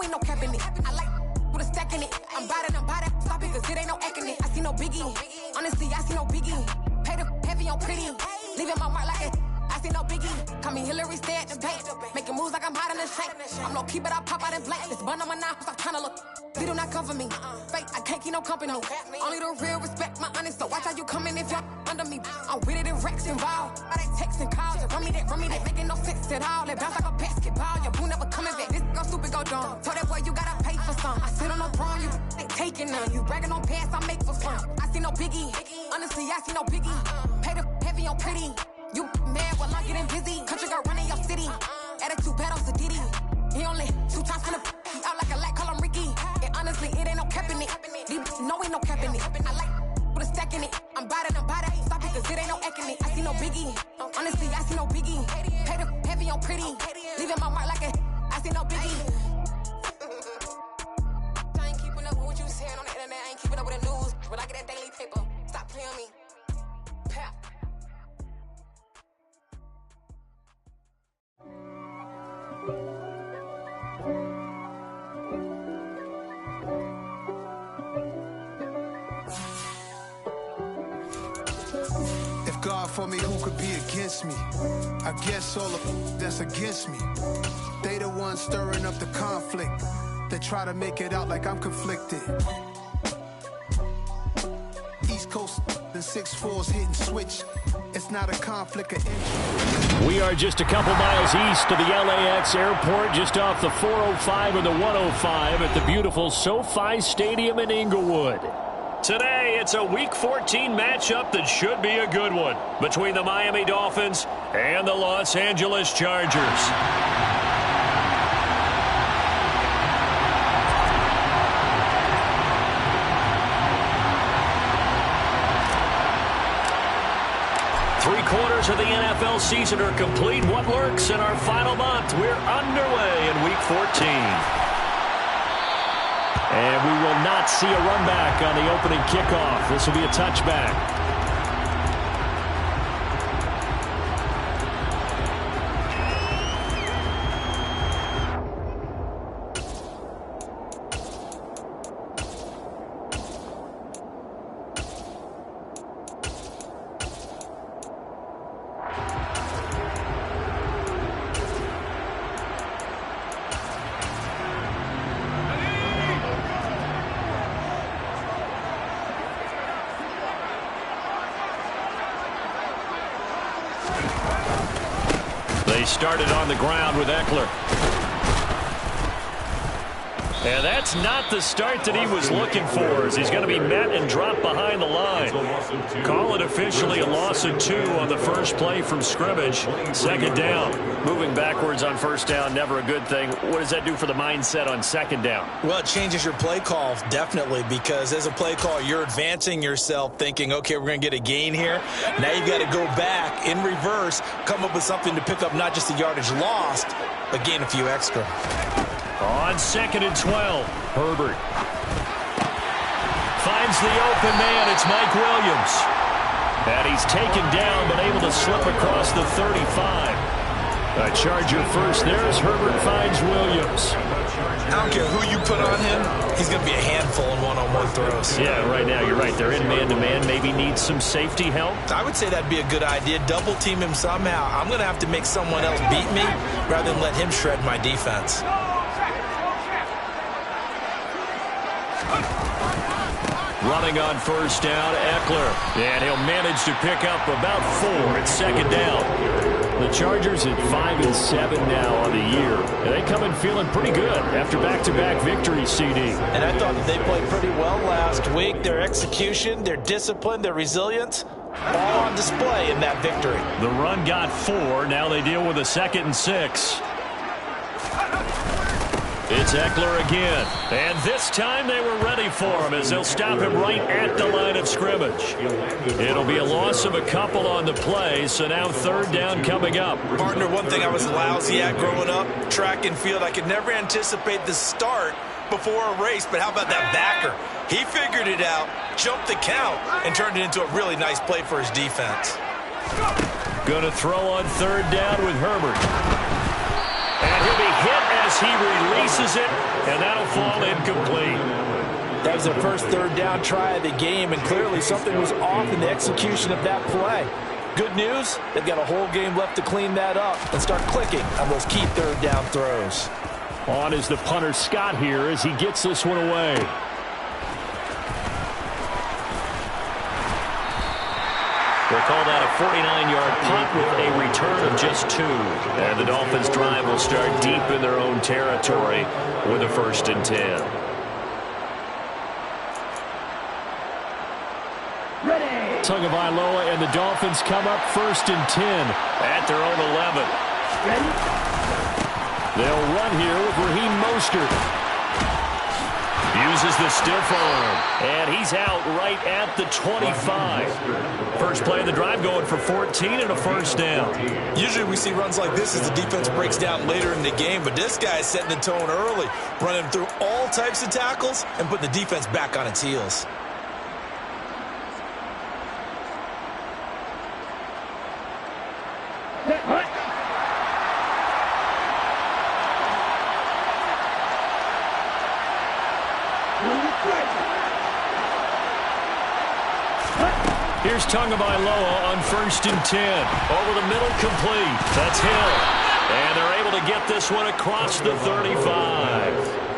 ain't no cap in it. I like with a stack in it. I'm bout it. Stop it, cause it ain't no acting it. I see no biggie. Honestly, I see no biggie. Pay the heavy on pretty. Leaving my mark like it. I see no biggie. Call me Hillary, stay at the bank. Making moves like I'm hot in the shank. I'm low key, but I pop out in blank. This bun on my knife, stop trying to look. They do not come for me. Fake, I can't keep no company. Only the real respect my honest. So watch how you coming if you're under me. I'm with it and Rex involved. By they texts and calls. Run me that, making no sense at all. They bounce like a basketball. Your boo never coming back. This go stupid, go dumb. Told that boy you gotta pay for some. I sit on the throne, you ain't taking none. You bragging on pants, I make for fun. I see no biggie. Honestly, I see no biggie. Pay the heavy on pretty. You mad while I'm getting busy. Country girl running your city. Attitude bad on Sadiddy. He only 2 times from the he out like a light, call him Ricky. And honestly, it ain't no cap in it. No, ain't no cap in it. I like with a stack in it. I'm bout it. Stop it, cause it ain't no acting it. I see no biggie. Honestly, I see no biggie. Pay the heavy on pretty. Leaving my mark like a I see no biggie. I ain't keeping up with what you saying on the internet. I ain't keeping up with the news. But I get that daily paper. Stop playing me. Pap. If God for me, who could be against me? I guess all of that's against me. They the ones stirring up the conflict. They try to make it out like I'm conflicted. East Coast and 6'4's hitting switch. It's not a conflict of interest. We are just a couple miles east of the LAX airport, just off the 405 and the 105 at the beautiful SoFi Stadium in Inglewood. Today, it's a Week 14 matchup that should be a good one between the Miami Dolphins and the Los Angeles Chargers. Three-quarters of the NFL season are complete. What lurks in our final month? We're underway in Week 14. And we will not see a run back on the opening kickoff. This will be a touchback. They started on the ground with Eckler. And that's not the start that he was looking for, as he's going to be met and dropped behind the line. Call it officially a loss of 2 on the first play from scrimmage. Second down. Moving backwards on first down, never a good thing. What does that do for the mindset on second down? Well, it changes your play call, definitely, because as a play call, you're advancing yourself thinking, okay, we're going to get a gain here. Now you've got to go back in reverse, come up with something to pick up not just the yardage lost, but gain a few extra. On 2nd and 12, Herbert finds the open man. It's Mike Williams. And he's taken down, but able to slip across the 35. A Charger first there as Herbert finds Williams. I don't care who you put on him, he's going to be a handful in one-on-one throws. Yeah, right now you're right. They're in man-to-man. Maybe needs some safety help. I would say that'd be a good idea. Double team him somehow. I'm going to have to make someone else beat me rather than let him shred my defense. Running on first down, Eckler. And he'll manage to pick up about 4 at second down. The Chargers at 5-7 now on the year. And they come in feeling pretty good after back-to-back victories, CD. And I thought that they played pretty well last week. Their execution, their discipline, their resilience, all on display in that victory. The run got 4. Now they deal with a 2nd and 6. It's Eckler again. And this time they were ready for him as they'll stop him right at the line of scrimmage. It'll be a loss of a couple on the play, so now third down coming up. Partner, one thing I was lousy at growing up, track and field, I could never anticipate the start before a race, but how about that backer? He figured it out, jumped the count, and turned it into a really nice play for his defense. Going to throw on third down with Herbert. And he'll be hit as as he releases it, and that'll fall incomplete. That was their first third down try of the game, and clearly something was off in the execution of that play. Good news, they've got a whole game left to clean that up and start clicking on those key third down throws. On is the punter Scott here as he gets this one away. They'll call that a 49-yard punt with a return of just 2. And the Dolphins' drive will start deep in their own territory with a 1st and 10. Tagovailoa and the Dolphins come up 1st and 10 at their own 11. They'll run here with Raheem Mostert. Uses the stiff arm, and he's out right at the 25. First play of the drive going for 14 and a 1st down. Usually we see runs like this as the defense breaks down later in the game, but this guy's setting the tone early, running through all types of tackles and putting the defense back on its heels. Here's Tagovailoa on 1st and 10. Over the middle, complete. That's Hill. And they're able to get this one across the 35.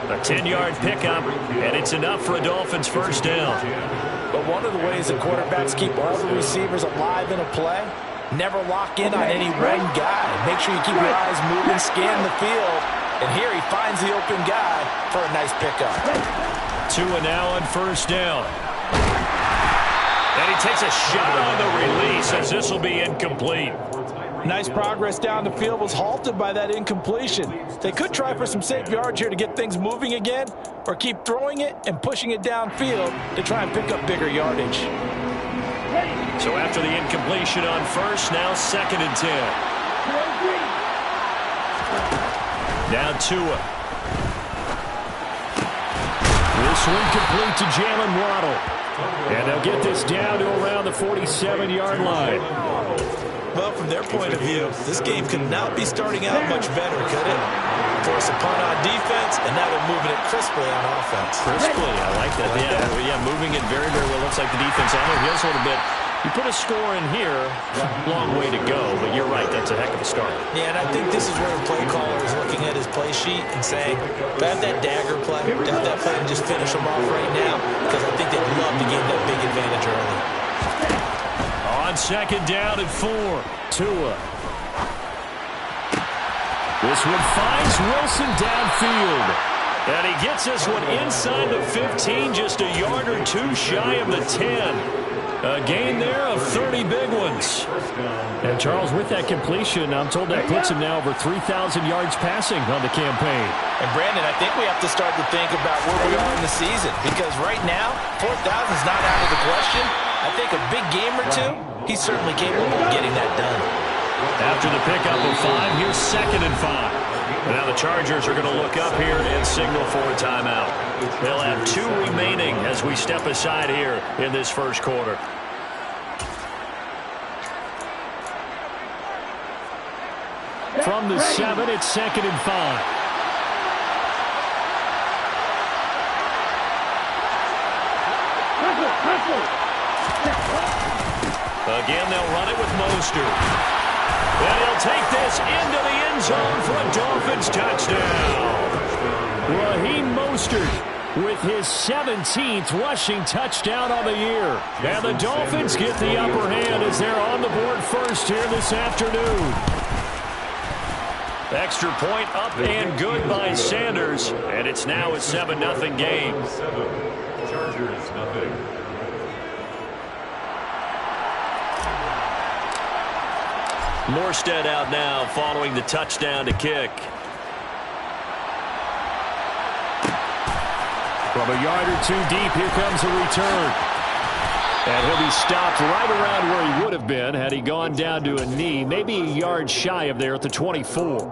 A 10-yard pickup, and it's enough for a Dolphins 1st down. But one of the ways that quarterbacks keep all the receivers alive in a play, never lock in on any one guy. Make sure you keep your eyes moving, scan the field. And here he finds the open guy for a nice pickup. Tua now on 1st down. And he takes a shot on the release as this will be incomplete. Nice progress down the field was halted by that incompletion. They could try for some safe yards here to get things moving again, or keep throwing it and pushing it downfield to try and pick up bigger yardage. So after the incompletion on 1st, now 2nd and 10. Now Tua. This one complete to Jalen Waddle. And they'll get this down to around the 47-yard line. Well, from their point of view, this game could not be starting out much better, could it? Force a punt on defense, and now they're moving it crisply on offense. Crisply, I like that. Yeah, moving it very, very well. Looks like the defense on their heels a little bit. You put a score in here, long way to go, but you're right, that's a heck of a start. Yeah, and I think this is where the play caller is looking at his play sheet and saying, to have that dagger play, to have that play and just finish them off right now, because I think they'd love to gain that big advantage early. On 2nd down and 4, Tua. This one finds Wilson downfield. And he gets this one inside the 15, just a yard or 2 shy of the 10. A gain there of 30 big ones. And Charles, with that completion, I'm told that puts him now over 3,000 yards passing on the campaign. And Brandon, I think we have to start to think about where we are in the season, because right now, 4,000 is not out of the question. I think a big game or 2, he's certainly capable of getting that done. After the pickup of 5, here's 2nd and 5. Now the Chargers are going to look up here and signal for a timeout. They'll have 2 remaining as we step aside here in this 1st quarter. From the 7, it's 2nd and 5. Again, they'll run it with Mostert. And he'll take this into the end zone for a Dolphins touchdown. Raheem Mostert with his 17th rushing touchdown on the year. And the Dolphins get the upper hand as they're on the board first here this afternoon. Extra point up and good by Sanders. And it's now a 7-0 game. Chargers, nothing. Morstead out now following the touchdown to kick. From a yard or 2 deep, here comes a return. And he'll be stopped right around where he would have been had he gone down to a knee, maybe a yard shy of there at the 24.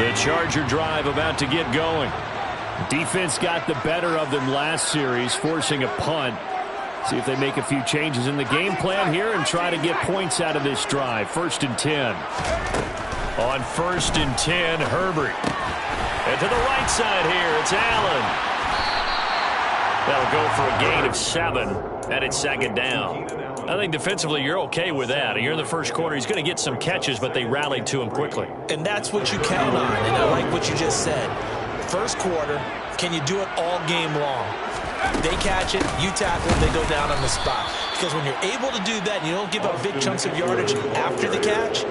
The Charger drive about to get going. Defense got the better of them last series, forcing a punt. See if they make a few changes in the game plan here and try to get points out of this drive. 1st and 10. On 1st and 10, Herbert. And to the right side here, it's Allen. That'll go for a gain of 7, and it's 2nd down. I think defensively you're okay with that. You're in the first quarter. He's going to get some catches, but they rallied to him quickly. And that's what you count on, and I like what you just said. First quarter, can you do it all game long? They catch it, you tackle, they go down on the spot. Because when you're able to do that and you don't give up big chunks of yardage after the catch,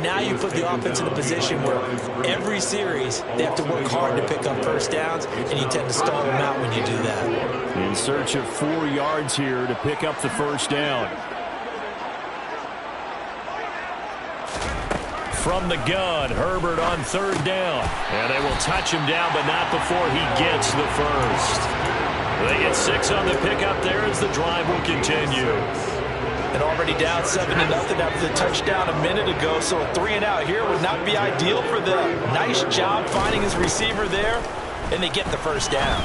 now you put the offense in a position where every series they have to work hard to pick up first downs, and you tend to stall them out when you do that. In search of 4 yards here to pick up the first down. From the gun, Herbert on 3rd down. And they will touch him down, but not before he gets the first. They get 6 on the pickup there as the drive will continue. And already down 7-0 after the touchdown a minute ago, so a 3-and-out here would not be ideal for them. Nice job finding his receiver there, and they get the first down.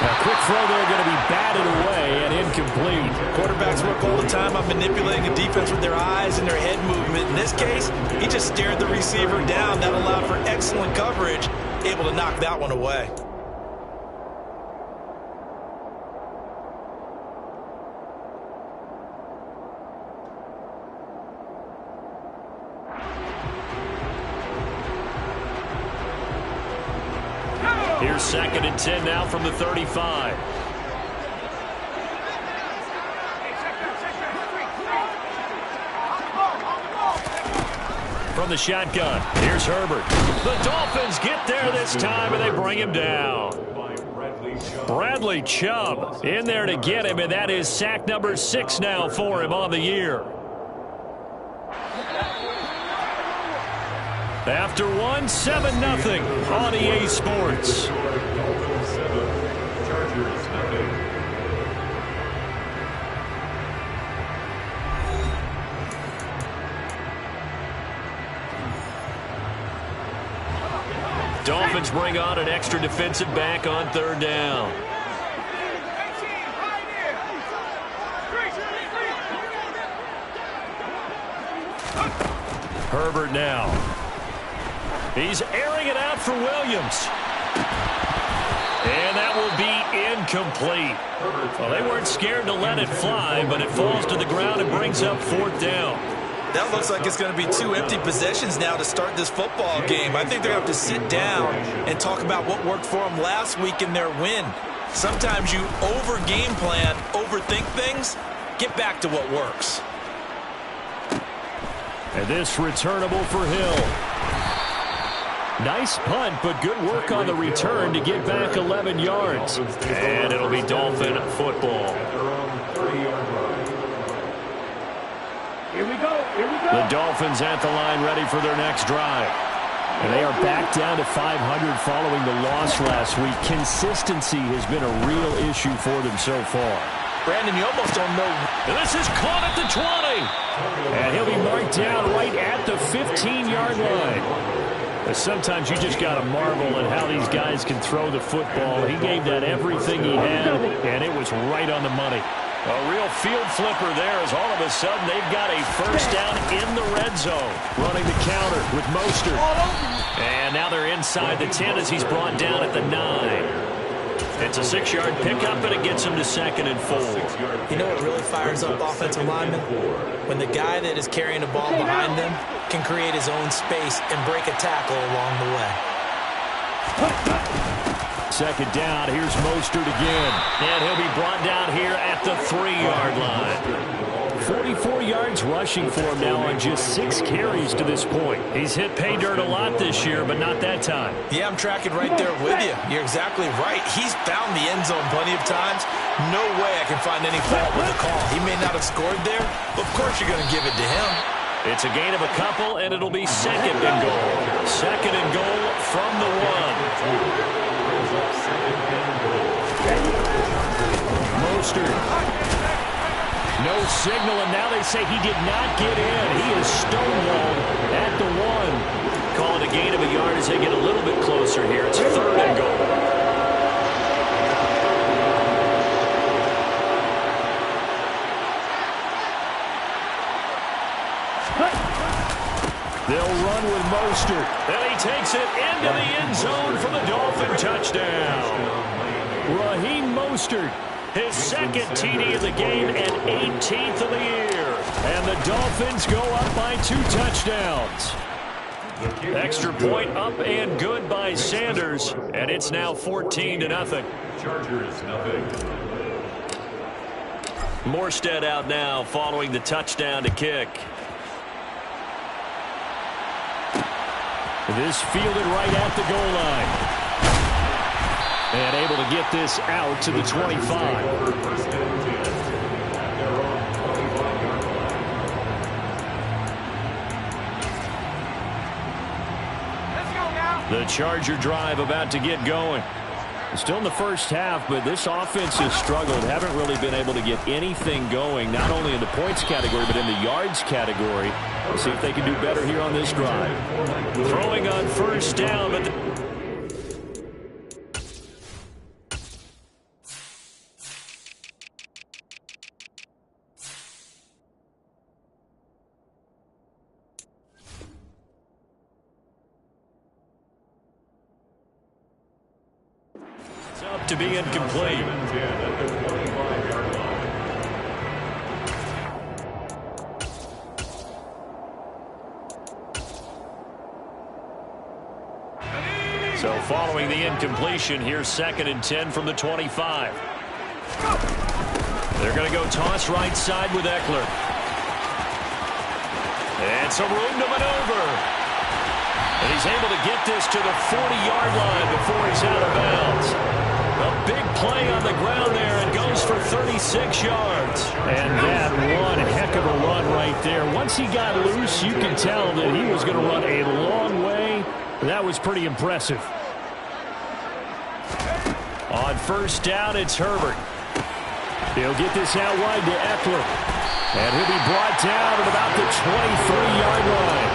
A quick throw there going to be batted away and incomplete. Quarterbacks work all the time on manipulating a defense with their eyes and their head movement. In this case, he just stared the receiver down. That allowed for excellent coverage, able to knock that one away. Here's 2nd and 10 now from the 35. From the shotgun, here's Herbert. The Dolphins get there this time, and they bring him down. Bradley Chubb in there to get him, and that is sack number 6 now for him on the year. After 7-0 on EA Sports. Dolphins bring on an extra defensive back on 3rd down. Herbert now. He's airing it out for Williams. And that will be incomplete. Well, they weren't scared to let it fly, but it falls to the ground and brings up 4th down. That looks like it's going to be 2 empty possessions now to start this football game. I think they're going to have to sit down and talk about what worked for them last week in their win. Sometimes you over-game plan, overthink things, get back to what works. And this returnable for Hill. Nice punt, but good work on the return to get back 11 yards. And it'll be Dolphin football. Here we go. The Dolphins at the line ready for their next drive. And they are back down to 500 following the loss last week. Consistency has been a real issue for them so far. Brandon, you almost don't know. And this is caught at the 20. And he'll be marked down right at the 15-yard line. Sometimes you just got to marvel at how these guys can throw the football. He gave that everything he had, and it was right on the money. A real field flipper there as all of a sudden they've got a first down in the red zone. Running the counter with Mostert. And now they're inside the 10 as he's brought down at the 9. It's a 6-yard pickup, and it gets him to 2nd and 4. You know what really fires up offensive linemen? When the guy that is carrying the ball behind them can create his own space and break a tackle along the way. 2nd down, here's Mostert again. And he'll be brought down here at the 3-yard line. 44 yards rushing for him now on just 6 carries to this point. He's hit pay dirt a lot this year, but not that time. Yeah, I'm tracking right there with you. You're exactly right. He's found the end zone plenty of times. No way I can find any fault with the call. He may not have scored there, but of course you're going to give it to him. It's a gain of a couple, and it'll be 2nd and goal. 2nd and goal from the 1. Mostert. No signal, and now they say he did not get in. He is stonewalled at the 1. Call it a gain of a yard as they get a little bit closer here. It's 3rd and goal. They'll run with Mostert. And he takes it into the end zone for the Dolphin touchdown. Raheem Mostert, his 2nd TD of the game and 18th of the year. And the Dolphins go up by 2 touchdowns. Extra point up and good by Sanders. And it's now 14-0. Chargers, nothing. Morstead out now following the touchdown to kick. This fielded right at the goal line. And able to get this out to the 25. The Charger drive about to get going. Still in the first half, but this offense has struggled. Haven't really been able to get anything going, not only in the points category, but in the yards category. We'll see if they can do better here on this drive. Throwing on 1st down, but up to be incomplete. So following the incompletion, here's 2nd and 10 from the 25. They're going to go toss right side with Eckler. And some room to maneuver. And he's able to get this to the 40-yard line before he's out of bounds. A big play on the ground there and goes for 36 yards. And that one heck of a run right there. Once he got loose, you can tell that he was going to run a long way. That was pretty impressive. On 1st down, it's Herbert. He'll get this out wide to Eckler. And he'll be brought down at about the 23-yard line.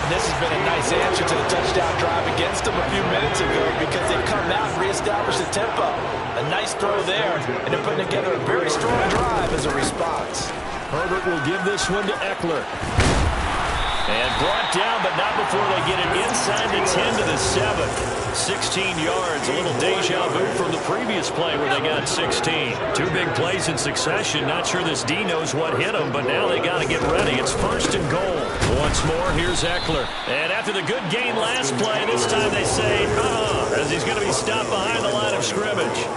This has been a nice answer to the touchdown drive against them a few minutes ago because they've come out and reestablished the tempo. A nice throw there, and they're putting together a very strong drive as a response. Herbert will give this one to Eckler. And brought down, but not before they get it inside the 10 to the 7. 16 yards, a little deja vu from the previous play where they got 16. 2 big plays in succession. Not sure this D knows what hit them, but now they got to get ready. It's 1st and goal. Once more, here's Eckler. And after the good gain last play, this time they say, as he's going to be stopped behind the line of scrimmage.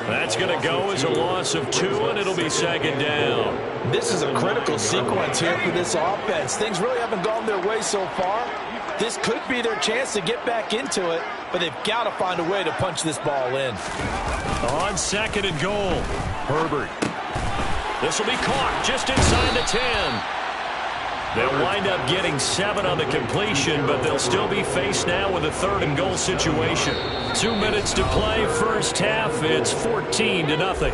That's going to go as a loss of 2, and it'll be 2nd down. This is a critical sequence here for this offense. Things really haven't gone their way so far. This could be their chance to get back into it, but they've got to find a way to punch this ball in. On 2nd and goal, Herbert. This will be caught just inside the 10. They'll wind up getting 7 on the completion, but they'll still be faced now with a 3rd and goal situation. 2 minutes to play, first half. It's 14-0.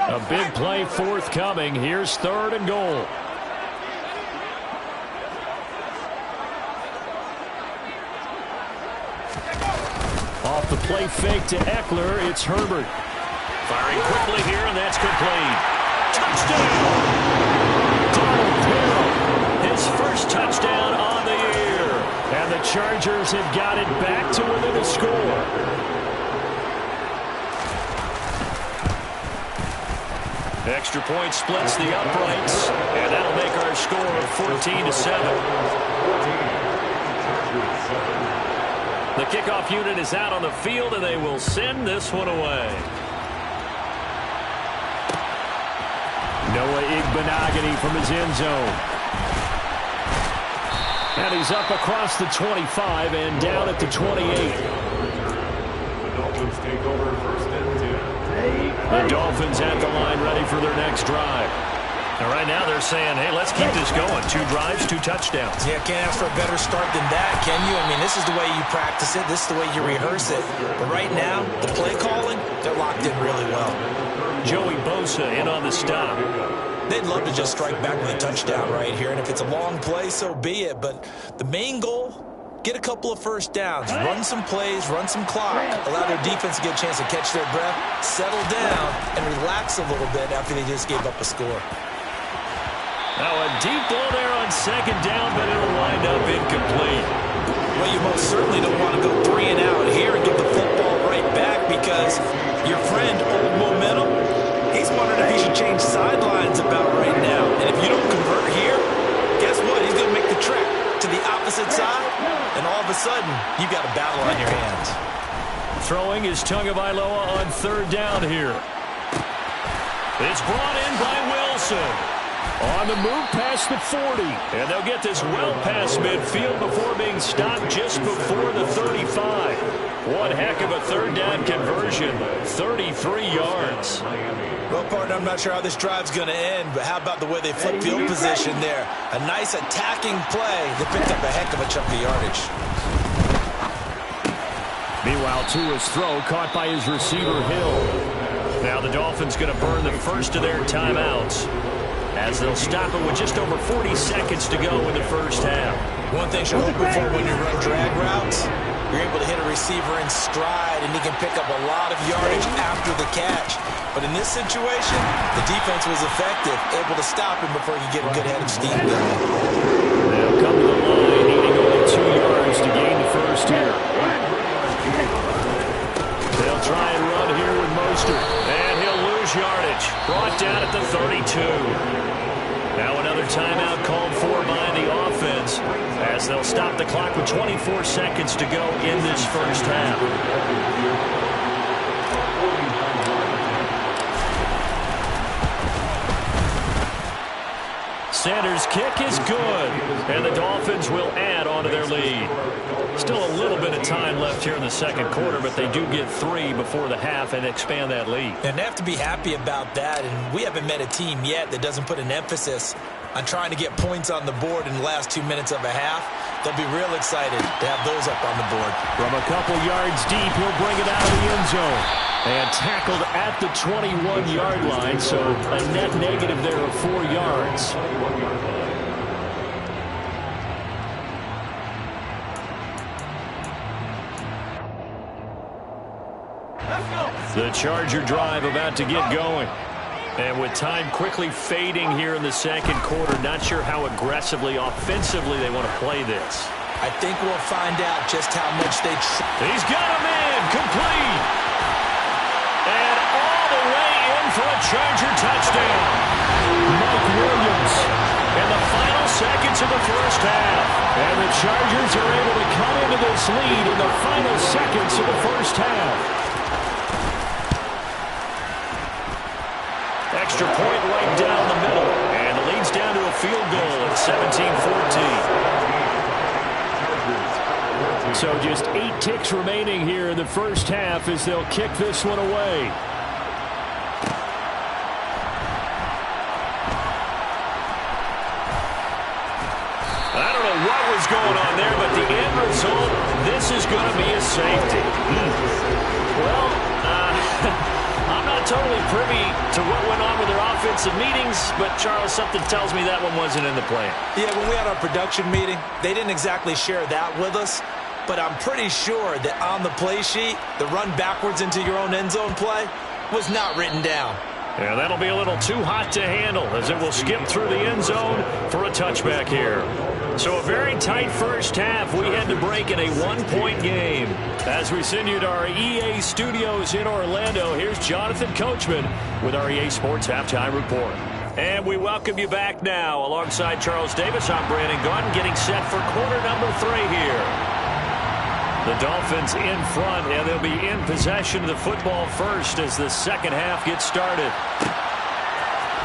A big play forthcoming. Here's 3rd and goal. Off the play fake to Eckler, it's Herbert. Firing quickly here, and that's complete. Touchdown! Donald Carroll, his first touchdown on the year. And the Chargers have got it back to within a score. Extra point splits the uprights, and that'll make our score 14-7. The kickoff unit is out on the field, and they will send this one away. Noah Igbenogany from his end zone. And he's up across the 25 and down at the 28. The Dolphins take over 1st and 10. The Dolphins at the line ready for their next drive. And right now they're saying, hey, let's keep this going. 2 drives, 2 touchdowns. Yeah, can't ask for a better start than that, can you? I mean, this is the way you practice it. This is the way you rehearse it. But right now, the play calling, they're locked in really well. Joey Bosa Bosa in on the stop. They'd love to just strike back with a touchdown right here, and if it's a long play, so be it. But the main goal, get a couple of first downs, run some plays, run some clock, allow their defense to get a chance to catch their breath, settle down, and relax a little bit after they just gave up a score. Now a deep ball there on second down, but it'll wind up incomplete. Well, you most certainly don't want to go 3 and out here and give the football right back, because your friend, Old Momentum, he's wondering if he should change sidelines about right now. And if you don't convert here, guess what? He's going to make the trek to the opposite side, and all of a sudden, you've got a battle on your hands. Throwing is Tagovailoa on third down here. It's brought in by Wilson. On the move past the 40, and they'll get this well past midfield before being stopped just before the 35. One heck of a third down conversion, 33 yards. Well, partner, I'm not sure how this drive's going to end, but how about the way they flip field position there? A nice attacking play that picked up a heck of a chunk of yardage. Meanwhile, Tua's throw caught by his receiver, Hill. Now the Dolphins going to burn the first of their timeouts, as they'll stop it with just over 40 seconds to go in the first half. One thing you're hoping for when you run drag routes, you're able to hit a receiver in stride, and he can pick up a lot of yardage after the catch. But in this situation, the defense was effective, able to stop him before he could get a good head of steam going. They'll come to the line, needing only 2 yards to gain the first here. They'll try and run here with Mostert, and he'll lose yardage. Brought down at the 32. Now another timeout called for by the offense, as they'll stop the clock with 24 seconds to go in this first half. Sanders' kick is good, and the Dolphins will add on to their lead. Still a little bit of time left here in the second quarter, but they do get 3 before the half and expand that lead. And they have to be happy about that, and we haven't met a team yet that doesn't put an emphasis on trying to get points on the board in the last 2 minutes of a half. They'll be real excited to have those up on the board. From a couple yards deep, he'll bring it out of the end zone. And tackled at the 21-yard line, so a net negative there of 4 yards. The Charger drive about to get going. And with time quickly fading here in the second quarter, not sure how aggressively, offensively they want to play this. I think we'll find out just how much they... He's got him in, complete. And all the way in for a Charger touchdown. Mike Williams in the final seconds of the first half. And the Chargers are able to come into this lead in the final seconds of the first half. Extra point right down the middle, and it leads down to a field goal at 17-14. So just 8 ticks remaining here in the first half as they'll kick this one away. I don't know what was going on there, but the end result, this is going to be a safety. Well, I'm not totally privy to what went on with their offensive meetings, but, Charles, something tells me that one wasn't in the plan. Yeah, when we had our production meeting, they didn't exactly share that with us, but I'm pretty sure that on the play sheet, the run backwards into your own end zone play was not written down. Yeah, that'll be a little too hot to handle as it will skip through the end zone for a touchback here. So a very tight first half. We had to break in a 1-point game. As we send you to our EA studios in Orlando, here's Jonathan Coachman with our EA Sports Halftime Report. And we welcome you back now. Alongside Charles Davis, I'm Brandon Gordon, getting set for quarter number 3 here. The Dolphins in front, and they'll be in possession of the football first as the second half gets started.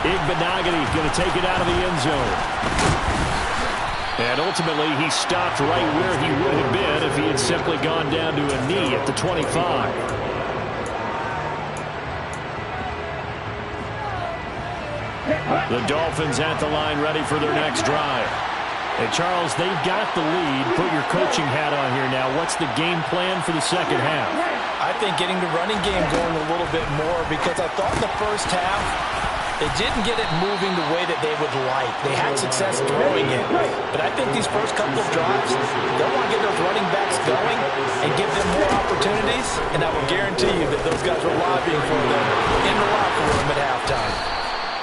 Igbenogany going to take it out of the end zone. And ultimately, he stopped right where he would have been if he had simply gone down to a knee at the 25. The Dolphins at the line ready for their next drive. Hey, Charles, they've got the lead. Put your coaching hat on here now. What's the game plan for the second half? I think getting the running game going a little bit more, because I thought in the first half they didn't get it moving the way that they would like. They had success throwing it. But I think these first couple of drives, they'll want to get those running backs going and give them more opportunities. And I will guarantee you that those guys were lobbying for them in the locker room at halftime.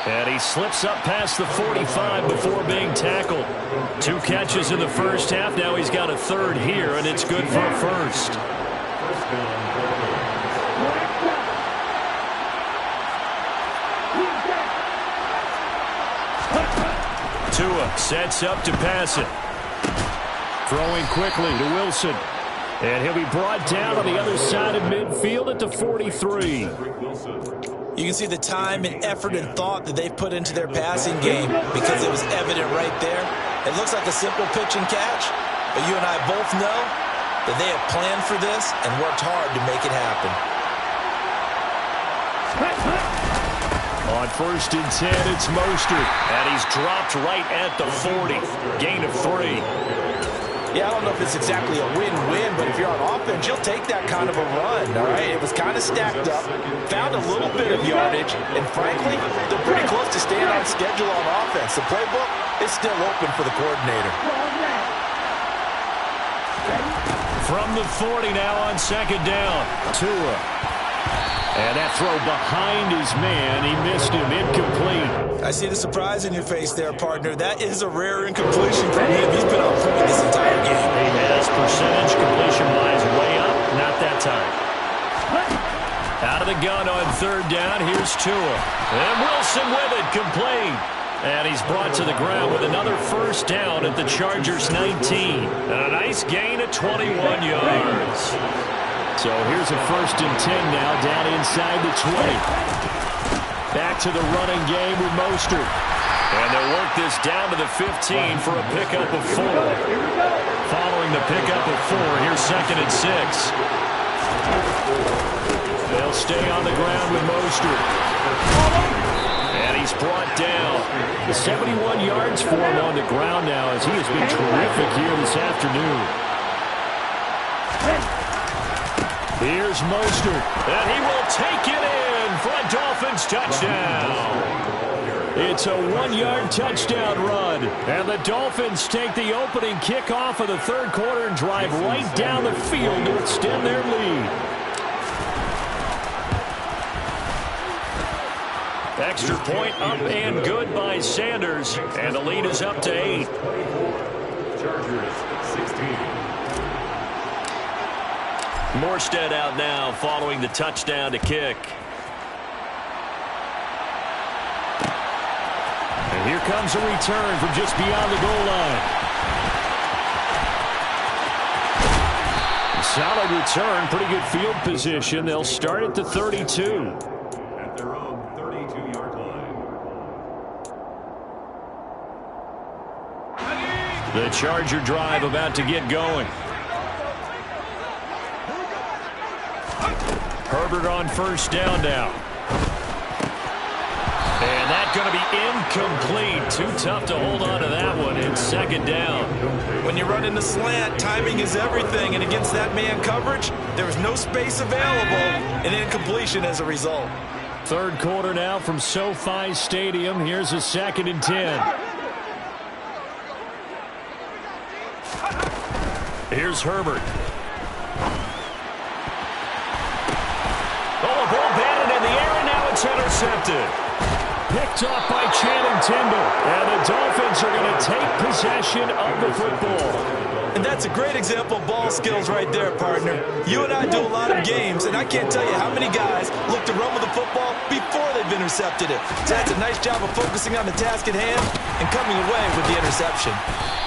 And he slips up past the 45 before being tackled. 2 catches in the first half. Now he's got a third here, and it's good for a first. Tua sets up to pass it. Throwing quickly to Wilson. And he'll be brought down on the other side of midfield at the 43. You can see the time and effort and thought that they've put into their passing game, because it was evident right there. It looks like a simple pitch and catch, but you and I both know that they have planned for this and worked hard to make it happen. On 1st and 10, it's Mostert, and he's dropped right at the 40. Gain of 3. Yeah, I don't know if it's exactly a win-win, but if you're on offense, you'll take that kind of a run, all right? It was kind of stacked up, found a little bit of yardage, and frankly, they're pretty close to staying on schedule on offense. The playbook is still open for the coordinator. From the 40 now on 2nd down, Tua. And that throw behind his man, he missed him, incomplete. I see the surprise in your face there, partner. That is a rare incompletion from him. He's been on point this entire game. He has percentage completion-wise way up, not that time. Out of the gun on 3rd down, here's Tua. And Wilson with it, complete. And he's brought to the ground with another first down at the Chargers' 19. And a nice gain of 21 yards. So here's a 1st and 10 now, down inside the 20. Back to the running game with Mostert. And they'll work this down to the 15 for a pickup of 4. Following the pickup of 4, here's 2nd and 6. They'll stay on the ground with Mostert. And he's brought down. 71 yards for him on the ground now, as he has been terrific here this afternoon. Here's Mostert, and he will take it in for a Dolphins touchdown. It's a 1-yard touchdown run, and the Dolphins take the opening kickoff of the 3rd quarter and drive right down the field to extend their lead. Extra point up and good by Sanders, and the lead is up to 8. Chargers 16. Morstead out now following the touchdown to kick. And here comes a return from just beyond the goal line. Solid return, pretty good field position. They'll start at the 32. At their own 32-yard line. The Charger drive about to get going. Herbert on 1st down now. And that's going to be incomplete. Too tough to hold on to that one. It's 2nd down. When you run in the slant, timing is everything. And against that man coverage, there was no space available, and incompletion as a result. 3rd quarter now from SoFi Stadium. Here's a 2nd and 10. Here's Herbert. It's intercepted. Picked up by Channing Tindall. And the Dolphins are going to take possession of the football. And that's a great example of ball skills right there, partner. You and I do a lot of games, and I can't tell you how many guys look to run with the football before they've intercepted it. So that's a nice job of focusing on the task at hand and coming away with the interception.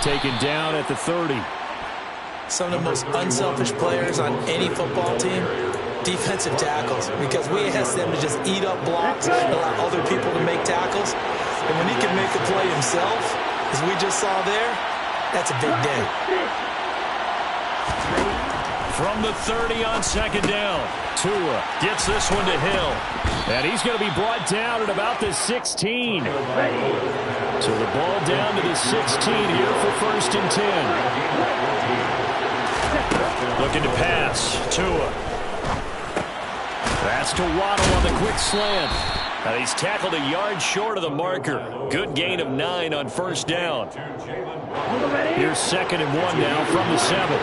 Taken down at the 30. Some of the most unselfish players on any football team, defensive tackles, because we ask them to just eat up blocks and allow other people to make tackles. And when he can make a play himself, as we just saw there, that's a big day. From the 30 on second down. Tua gets this one to Hill. And he's going to be brought down at about the 16. So the ball down to the 16 here for 1st and 10. Looking to pass. Tua. That's to Waddle on the quick slant. And he's tackled a yard short of the marker. Good gain of 9 on 1st down. Here's 2nd and 1 now from the 7.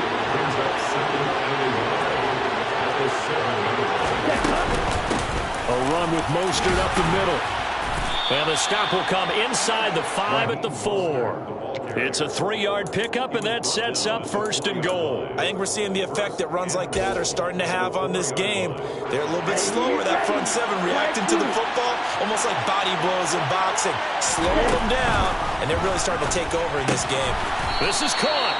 A run with Mostert up the middle. And the stop will come inside the 5 at the 4. It's a 3-yard pickup, and that sets up 1st and goal. I think we're seeing the effect that runs like that are starting to have on this game. They're a little bit slower, that front 7, reacting to the football, almost like body blows in boxing. Slowing them down, and they're really starting to take over in this game. This is caught.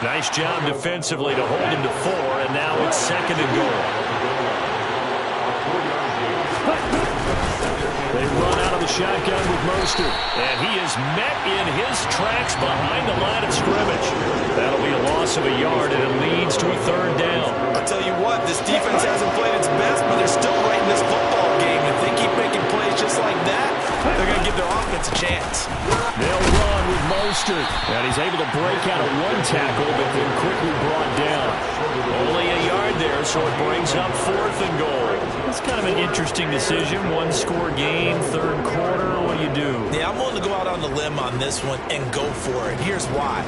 Nice job defensively to hold him to 4, and now it's 2nd and goal. They run out of the shotgun with Mostert, and he is met in his tracks behind the line of scrimmage. That'll be a loss of a yard, and it leads to a 3rd down. I'll tell you what, this defense hasn't played its best, but they're still right in this football game. If they keep making plays just like that, they're going to give their offense a chance. They'll run with Mostert, and he's able to break out of 1 tackle, but then quickly brought down. Only a yard there, so it brings up 4th and goal. It's kind of an interesting decision. 1-score game, 3rd quarter. What do you do? Yeah, I'm willing to go out on the limb on this one and go for it. Here's why.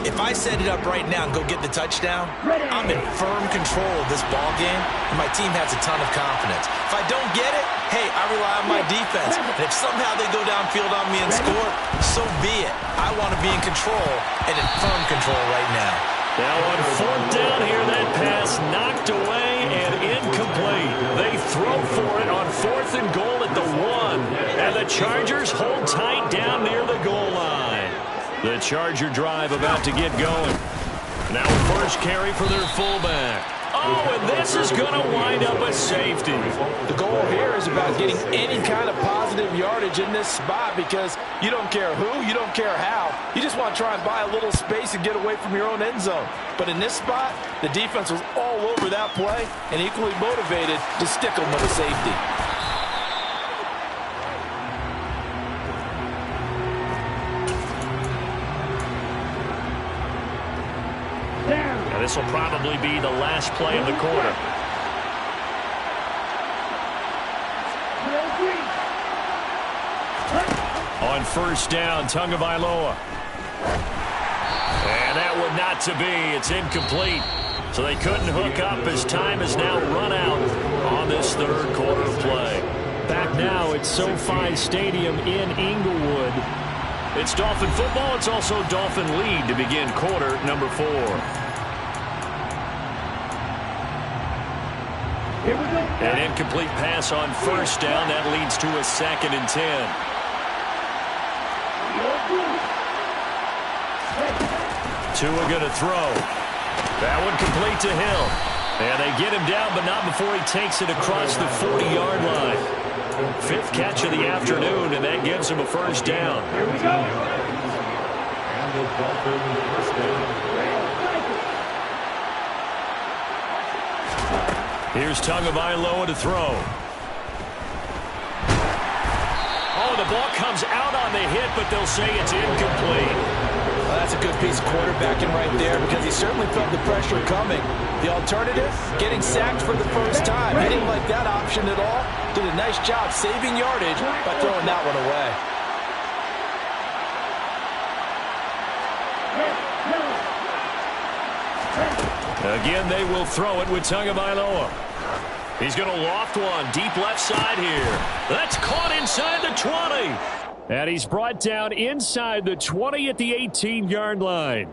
If I set it up right now and go get the touchdown, I'm in firm control of this ball game, and my team has a ton of confidence. If I don't get it, hey, I rely on my defense. And if somehow they go downfield on me and score, so be it. I want to be in control and in firm control right now. Now on 4th down here, that pass knocked away and incomplete. They throw for it on 4th and goal at the 1. And the Chargers hold tight down near the goal line. The Charger drive about to get going. Now first carry for their fullback. Oh, and this is going to wind up a safety. The goal here is about getting any kind of positive yardage in this spot because you don't care who, you don't care how. You just want to try and buy a little space and get away from your own end zone. But in this spot, the defense was all over that play and equally motivated to stick them with a safety. And this will probably be the last play of the quarter. On 1st down, Tagovailoa. And that one not to be. It's incomplete. So they couldn't hook up as time has now run out on this 3rd quarter play. Back now at SoFi Stadium in Inglewood. It's Dolphin football. It's also Dolphin lead to begin quarter number 4. An incomplete pass on 1st down. That leads to a 2nd and 10. Tua going to throw. That one complete to Hill. And they get him down, but not before he takes it across the 40-yard line. 5th catch of the afternoon, and that gives him a 1st down. Here we go. And the Dolphin 1st down. Here's Tagovailoa to throw. Oh, the ball comes out on the hit, but they'll say it's incomplete. Well, that's a good piece of quarterbacking right there because he certainly felt the pressure coming. The alternative, getting sacked for the first time. He didn't like that option at all. Did a nice job saving yardage by throwing that one away. Again, they will throw it with Tagovailoa. He's going to loft one deep left side here. That's caught inside the 20. And he's brought down inside the 20 at the 18-yard line.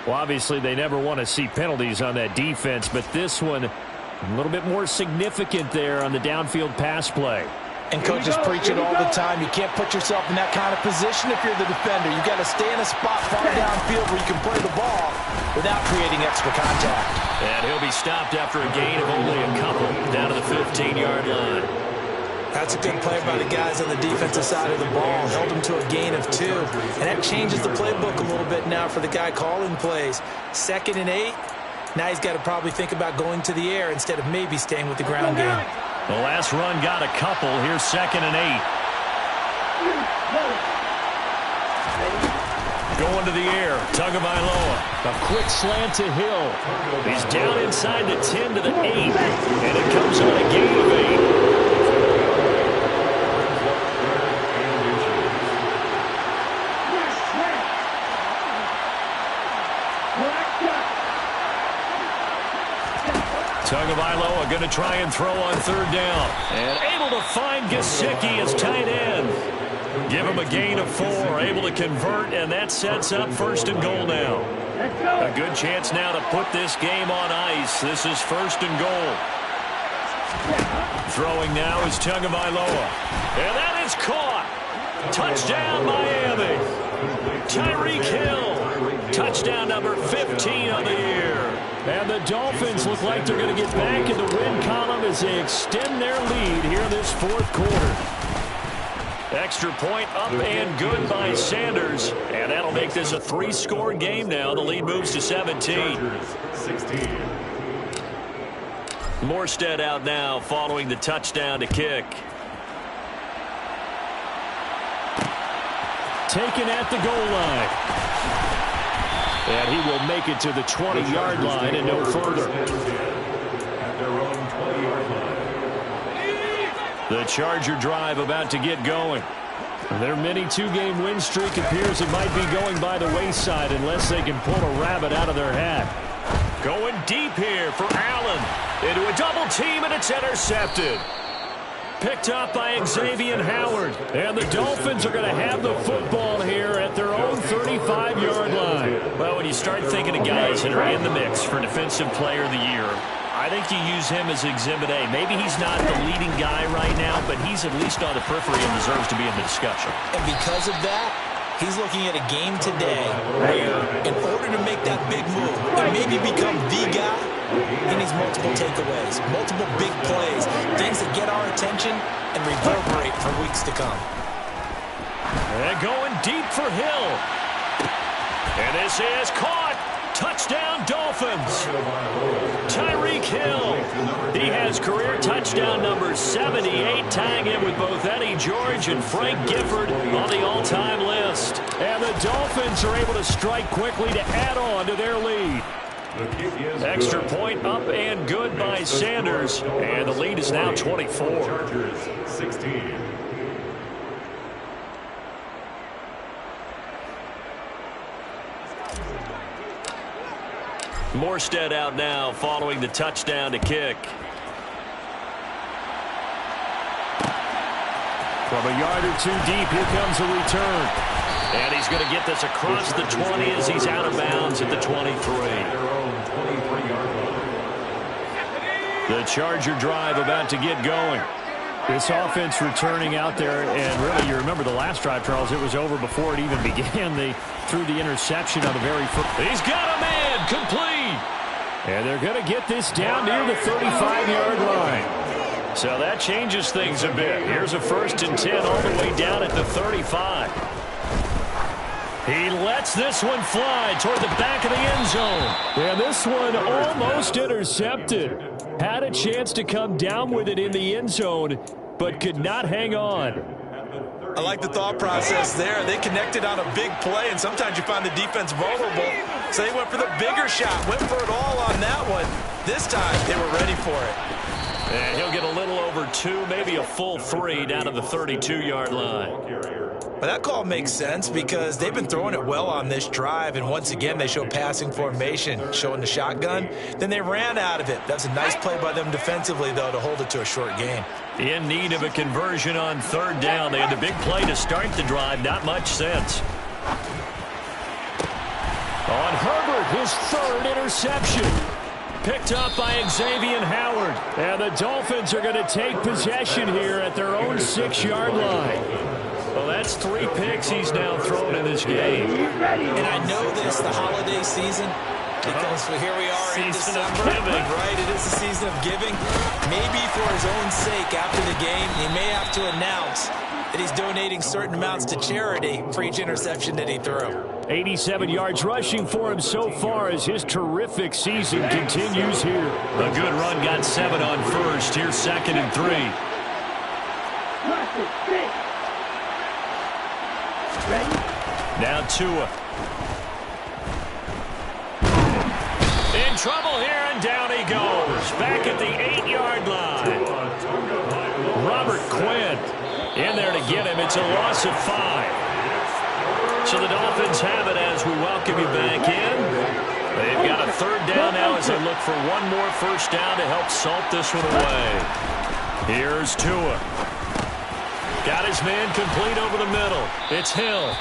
Well, obviously, they never want to see penalties on that defense, but this one a little bit more significant there on the downfield pass play. And coaches preach it all the time. You can't put yourself in that kind of position if you're the defender. You've got to stay in a spot far downfield where you can play the ball without creating extra contact. And he'll be stopped after a gain of only a couple down to the 15-yard line. That's a good play by the guys on the defensive side of the ball. Held them to a gain of 2. And that changes the playbook a little bit now for the guy calling plays. 2nd and 8. Now he's got to probably think about going to the air instead of maybe staying with the ground game. The last run got a couple. Here's 2nd and 8. Going to the air. Tagovailoa. A quick slant to Hill. He's down inside the 10 to the 8. And it comes on a gain of 8. Tagovailoa going to try and throw on 3rd down. And able to find Gesicki as tight end. Give him a gain of 4. Able to convert, and that sets up 1st and goal now. A good chance now to put this game on ice. This is 1st and goal. Throwing now is Tagovailoa. And that is caught. Touchdown, Miami. Tyreek Hill. Touchdown number 15 on the year. And the Dolphins look like they're going to get back in the win column as they extend their lead here in this 4th quarter. Extra point up and good by Sanders. And that'll make this a 3-score game now. The lead moves to 17. Morstead out now following the touchdown to kick. Taken at the goal line. And he will make it to the 20-yard line and no further. The Charger drive about to get going. Their mini 2-game win streak appears it might be going by the wayside unless they can pull a rabbit out of their hat. Going deep here for Allen. Into a double team, and it's intercepted. Picked up by Xavier Howard. And the Dolphins are going to have the football here at their own 35-yard line. Well, when you start thinking of guys that are in the mix for Defensive Player of the Year, I think you use him as Exhibit A. Maybe he's not the leading guy right now, but he's at least on the periphery and deserves to be in the discussion. And because of that, he's looking at a game today where, in order to make that big move and maybe become the guy, he needs multiple takeaways, multiple big plays, things that get our attention and reverberate for weeks to come. And going deep for Hill. And this is caught. Touchdown, Dolphins. Tyreek Hill. He has career touchdown number 78, tying him with both Eddie George and Frank Gifford on the all-time list. And the Dolphins are able to strike quickly to add on to their lead. Extra point up and good by Sanders. And the lead is now 24. Chargers 16. Morstead out now following the touchdown to kick. From a yard or 2 deep, here comes a return. And he's going to get this across the 20 as he's out of bounds at the 23. The Charger drive about to get going. This offense returning out there, and really, you remember the last drive, Charles, it was over before it even began. They threw the interception on the very first. He's got a man, complete. And they're going to get this down near the 35-yard line. So that changes things a bit. Here's a 1st and 10 all the way down at the 35. He lets this one fly toward the back of the end zone. And this one almost intercepted. Had a chance to come down with it in the end zone, but could not hang on. I like the thought process there. They connected on a big play, and sometimes you find the defense vulnerable. So they went for the bigger shot, went for it all on that one. This time, they were ready for it. And he'll get a little over 2, maybe a full 3 down to the 32-yard line. But that call makes sense because they've been throwing it well on this drive, and once again, they show passing formation, showing the shotgun. Then they ran out of it. That's a nice play by them defensively, though, to hold it to a short gain. In need of a conversion on 3rd down. They had the big play to start the drive. Not much sense. On Herbert, his 3rd interception. Picked up by Xavier Howard. And the Dolphins are going to take possession here at their own 6-yard line. Well, that's 3 picks he's now thrown in this game. And I know this, the holiday season, because here we are in December. Right, it is the season of giving. Maybe for his own sake, after the game, he may have to announce that he's donating certain amounts to charity for each interception that he threw. 87 yards rushing for him so far as his terrific season continues here. A good run, got 7 on first. Here's 2nd and 3. Now Tua. In trouble here, and down he goes. Back at the 8-yard line. Robert Quinn in there to get him. It's a loss of 5. So the Dolphins have it as we welcome you back in. They've got a 3rd down now as they look for one more first down to help salt this one away. Here's Tua. Got his man complete over the middle. It's Hill.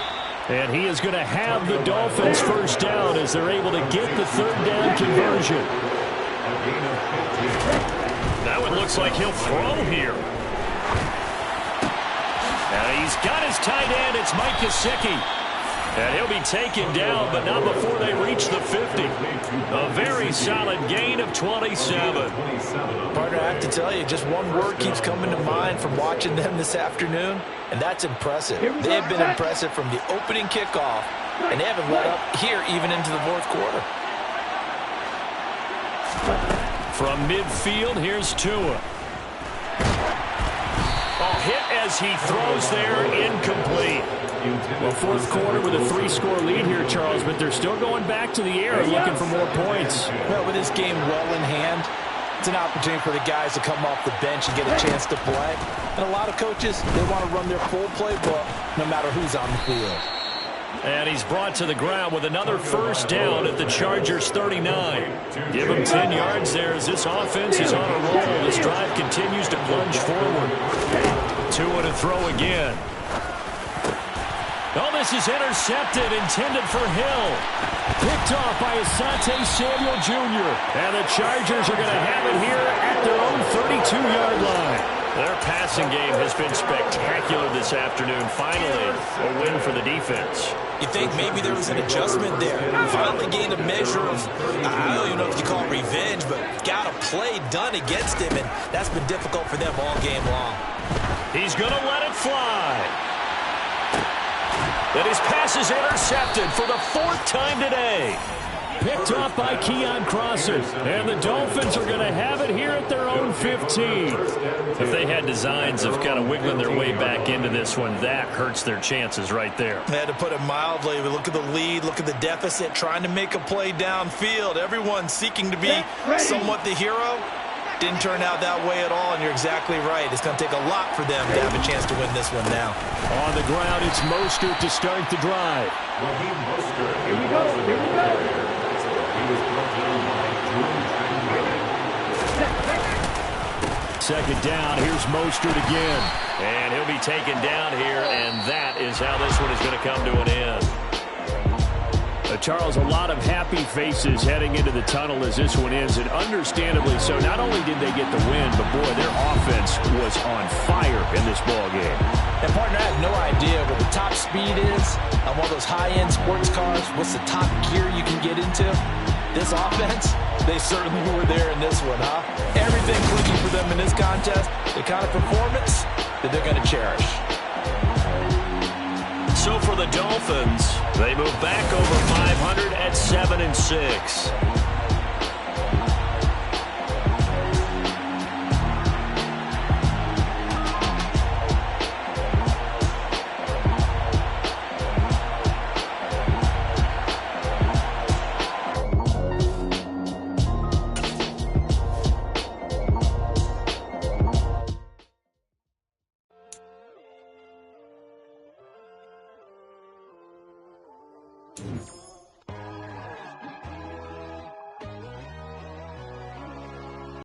And he is going to have the Dolphins first down as they're able to get the 3rd down conversion. That one looks like he'll throw here. Now he's got his tight end. It's Mike Gesicki. And he'll be taken down, but not before they reach the 50. A very solid gain of 27. Partner, I have to tell you, just one word keeps coming to mind from watching them this afternoon, and that's impressive. They have been impressive from the opening kickoff, and they haven't let up here even into the 4th quarter. From midfield, here's Tua. Hit as he throws there, incomplete. Well, 4th quarter with a 3-score lead here, Charles, but they're still going back to the air looking for more points. Well, with this game well in hand, it's an opportunity for the guys to come off the bench and get a chance to play. And a lot of coaches, they want to run their full playbook no matter who's on the field. And he's brought to the ground with another first down at the Chargers' 39. Give him 10 yards there as this offense is on a roll. This drive continues to plunge forward. Tua to throw again. Oh, this is intercepted, intended for Hill. Picked off by Asante Samuel Jr. And the Chargers are going to have it here at their own 32-yard line. Their passing game has been spectacular this afternoon. Finally, a win for the defense. You think maybe there was an adjustment there. Finally gained a measure of, I don't even know if you call it revenge, but got a play done against him, and that's been difficult for them all game long. He's going to let it fly. And his pass is intercepted for the 4th time today. Picked off by Keon Crosser. And the Dolphins are going to have it here at their own 15. If they had designs of kind of wiggling their way back into this one, that hurts their chances right there. They had to put it mildly. We look at the lead, look at the deficit, trying to make a play downfield. Everyone seeking to be somewhat the hero. Didn't turn out that way at all, and you're exactly right. It's going to take a lot for them to have a chance to win this one now. On the ground, it's Mostert to start the drive. Here we go. Here we go. Second down, here's Mostert again. And he'll be taken down here, and that is how this one is going to come to an end. Charles, a lot of happy faces heading into the tunnel as this one ends, and understandably so. Not only did they get the win, but boy, their offense was on fire in this ball game. And partner, I have no idea what the top speed is on one of those high-end sports cars. What's the top gear you can get into? This offense, they certainly were there in this one, huh? Everything clicking for them in this contest, the kind of performance that they're going to cherish. So for the Dolphins, they move back over 500 at 7-6.